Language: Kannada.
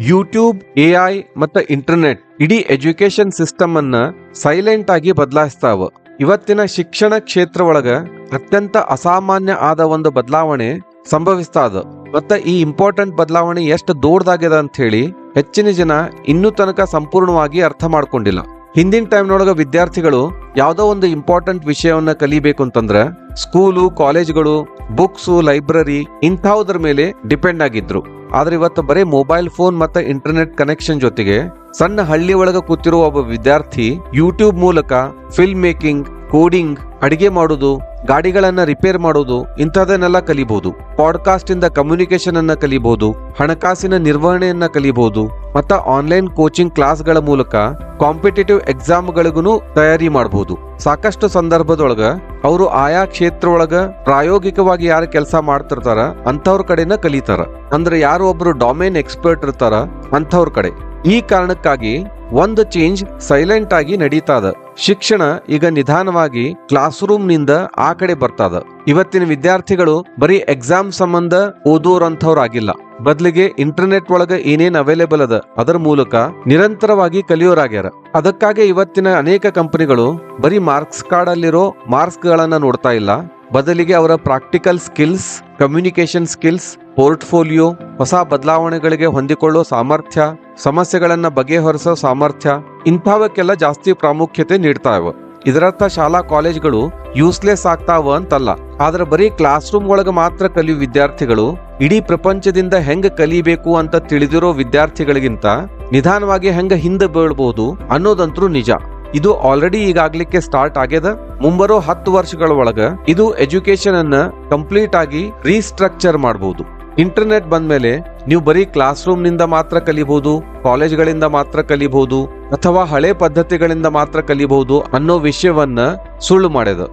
ಯೂಟ್ಯೂಬ್, AI ಮತ್ತು ಇಂಟರ್ನೆಟ್ ಇಡೀ ಎಜುಕೇಶನ್ ಸಿಸ್ಟಮ್ ಅನ್ನ ಸೈಲೆಂಟ್ ಆಗಿ ಬದಲಾಯಿಸ್ತಾವ. ಇವತ್ತಿನ ಶಿಕ್ಷಣ ಕ್ಷೇತ್ರ ಒಳಗ ಅತ್ಯಂತ ಅಸಾಮಾನ್ಯ ಆದ ಒಂದು ಬದಲಾವಣೆ ಸಂಭವಿಸ್ತಾದ. ಮತ್ತ ಈ ಇಂಪಾರ್ಟೆಂಟ್ ಬದಲಾವಣೆ ಎಷ್ಟು ದೊಡ್ಡದಾಗ್ಯದ ಅಂತ ಹೇಳಿ ಹೆಚ್ಚಿನ ಜನ ಇನ್ನೂ ತನಕ ಸಂಪೂರ್ಣವಾಗಿ ಅರ್ಥ ಮಾಡ್ಕೊಂಡಿಲ್ಲ. ಹಿಂದಿನ ಟೈಮ್ನೊಳಗ ವಿದ್ಯಾರ್ಥಿಗಳು ಯಾವ್ದೋ ಒಂದು ಇಂಪಾರ್ಟೆಂಟ್ ವಿಷಯವನ್ನ ಕಲಿಬೇಕು ಅಂತಂದ್ರ ಸ್ಕೂಲು, ಕಾಲೇಜ್ಗಳು, ಬುಕ್ಸು, ಲೈಬ್ರರಿ ಇಂಥವುದ್ರ ಮೇಲೆ ಡಿಪೆಂಡ್ ಆಗಿದ್ರು. ಆದ್ರೆ ಇವತ್ತು ಬರೀ ಮೊಬೈಲ್ ಫೋನ್ ಮತ್ತೆ ಇಂಟರ್ನೆಟ್ ಕನೆಕ್ಷನ್ ಜೊತೆಗೆ ಸಣ್ಣ ಹಳ್ಳಿ ಒಳಗ ಕೂತಿರುವ ಒಬ್ಬ ವಿದ್ಯಾರ್ಥಿ ಯೂಟ್ಯೂಬ್ ಮೂಲಕ ಫಿಲ್ಮ್ ಮೇಕಿಂಗ್, ಕೋಡಿಂಗ್, ಅಡಿಗೆ ಮಾಡೋದು, ಗಾಡಿಗಳನ್ನ ರಿಪೇರ್ ಮಾಡೋದು ಇಂಥದನ್ನೆಲ್ಲ ಕಲಿಬಹುದು. ಪಾಡ್ಕಾಸ್ಟ್ ಇಂದ ಕಮ್ಯುನಿಕೇಶನ್ ಅನ್ನ ಕಲಿಬಹುದು, ಹಣಕಾಸಿನ ನಿರ್ವಹಣೆಯನ್ನ ಕಲಿಬಹುದು, ಮತ್ತ ಆನ್ಲೈನ್ ಕೋಚಿಂಗ್ ಕ್ಲಾಸ್ಗಳ ಮೂಲಕ ಕಾಂಪಿಟೇಟಿವ್ ಎಕ್ಸಾಮ್ಗಳಿಗೂ ತಯಾರಿ ಮಾಡಬಹುದು. ಸಾಕಷ್ಟು ಸಂದರ್ಭದೊಳಗ ಅವರು ಆಯಾ ಕ್ಷೇತ್ರ ಒಳಗ ಪ್ರಾಯೋಗಿಕವಾಗಿ ಯಾರು ಕೆಲಸ ಮಾಡ್ತಿರ್ತಾರ ಅಂತವ್ರ ಕಡೆನ ಕಲಿತಾರ. ಅಂದ್ರೆ ಯಾರು ಒಬ್ರು ಡೊಮೇನ್ ಎಕ್ಸ್ಪರ್ಟ್ ಇರ್ತಾರ ಅಂತವ್ರ ಕಡೆ. ಈ ಕಾರಣಕ್ಕಾಗಿ ಒಂದು ಚೇಂಜ್ ಸೈಲೆಂಟ್ ಆಗಿ ನಡೀತಾದ. ಶಿಕ್ಷಣ ಈಗ ನಿಧಾನವಾಗಿ ಕ್ಲಾಸ್ ರೂಮ್ ನಿಂದ ಆ ಕಡೆ ಬರ್ತದ. ಇವತ್ತಿನ ವಿದ್ಯಾರ್ಥಿಗಳು ಬರೀ ಎಕ್ಸಾಮ್ ಸಂಬಂಧ ಓದೋರಂಥವ್ರಾಗಿಲ್ಲ, ಬದಲಿಗೆ ಇಂಟರ್ನೆಟ್ ಒಳಗ ಏನೇನ್ ಅವೈಲೇಬಲ್ ಅದ ಅದರ ಮೂಲಕ ನಿರಂತರವಾಗಿ ಕಲಿಯೋರಾಗ್ಯಾರ. ಅದಕ್ಕಾಗಿ ಇವತ್ತಿನ ಅನೇಕ ಕಂಪನಿಗಳು ಬರೀ ಮಾರ್ಕ್ಸ್ ಕಾರ್ಡ್ ಅಲ್ಲಿರೋ ಮಾರ್ಕ್ಸ್ ಗಳನ್ನ ನೋಡ್ತಾ ಇಲ್ಲ, ಬದಲಿಗೆ ಅವರ practical skills, communication skills, portfolio, ಹೊಸ ಬದಲಾವಣೆಗಳಿಗೆ ಹೊಂದಿಕೊಳ್ಳೋ ಸಾಮರ್ಥ್ಯ, ಸಮಸ್ಯೆಗಳನ್ನ ಬಗೆಹರಿಸೋ ಸಾಮರ್ಥ್ಯ ಇಂಥವಕ್ಕೆಲ್ಲ ಜಾಸ್ತಿ ಪ್ರಾಮುಖ್ಯತೆ ನೀಡ್ತಾವ. ಇದರರ್ಥ ಶಾಲಾ ಕಾಲೇಜ್ಗಳು ಯೂಸ್ಲೆಸ್ ಆಗ್ತಾವ ಅಂತಲ್ಲ, ಆದ್ರೆ ಬರೀ ಕ್ಲಾಸ್ ರೂಮ್ ಒಳಗ ಮಾತ್ರ ಕಲಿಯೋ ವಿದ್ಯಾರ್ಥಿಗಳು ಇಡೀ ಪ್ರಪಂಚದಿಂದ ಹೆಂಗ ಕಲಿಬೇಕು ಅಂತ ತಿಳಿದಿರೋ ವಿದ್ಯಾರ್ಥಿಗಳಿಗಿಂತ ನಿಧಾನವಾಗಿ ಹೆಂಗ ಹಿಂದೆ ಬೀಳ್ಬಹುದು ಅನ್ನೋದಂತರೂ ನಿಜ. ಇದು ಆಲ್ರೆಡಿ ಈಗಾಗ್ಲಿಕ್ಕೆ ಸ್ಟಾರ್ಟ್ ಆಗ್ಯದ. ಮುಂಬರೋ 10 ವರ್ಷಗಳ ಒಳಗ ಇದು ಎಜುಕೇಶನ್ ಅನ್ನ ಕಂಪ್ಲೀಟ್ ಆಗಿ ರೀಸ್ಟ್ರಕ್ಚರ್ ಮಾಡಬಹುದು. ಇಂಟರ್ನೆಟ್ ಬಂದ್ಮೇಲೆ ನೀವು ಬರೀ ಕ್ಲಾಸ್ ರೂಮ್ ನಿಂದ ಮಾತ್ರ ಕಲಿಬಹುದು, ಕಾಲೇಜ್ಗಳಿಂದ ಮಾತ್ರ ಕಲಿಬಹುದು ಅಥವಾ ಹಳೆ ಪದ್ಧತಿಗಳಿಂದ ಮಾತ್ರ ಕಲಿಬಹುದು ಅನ್ನೋ ವಿಷಯವನ್ನ ಸುಳ್ಳು ಮಾಡ್ಯದ.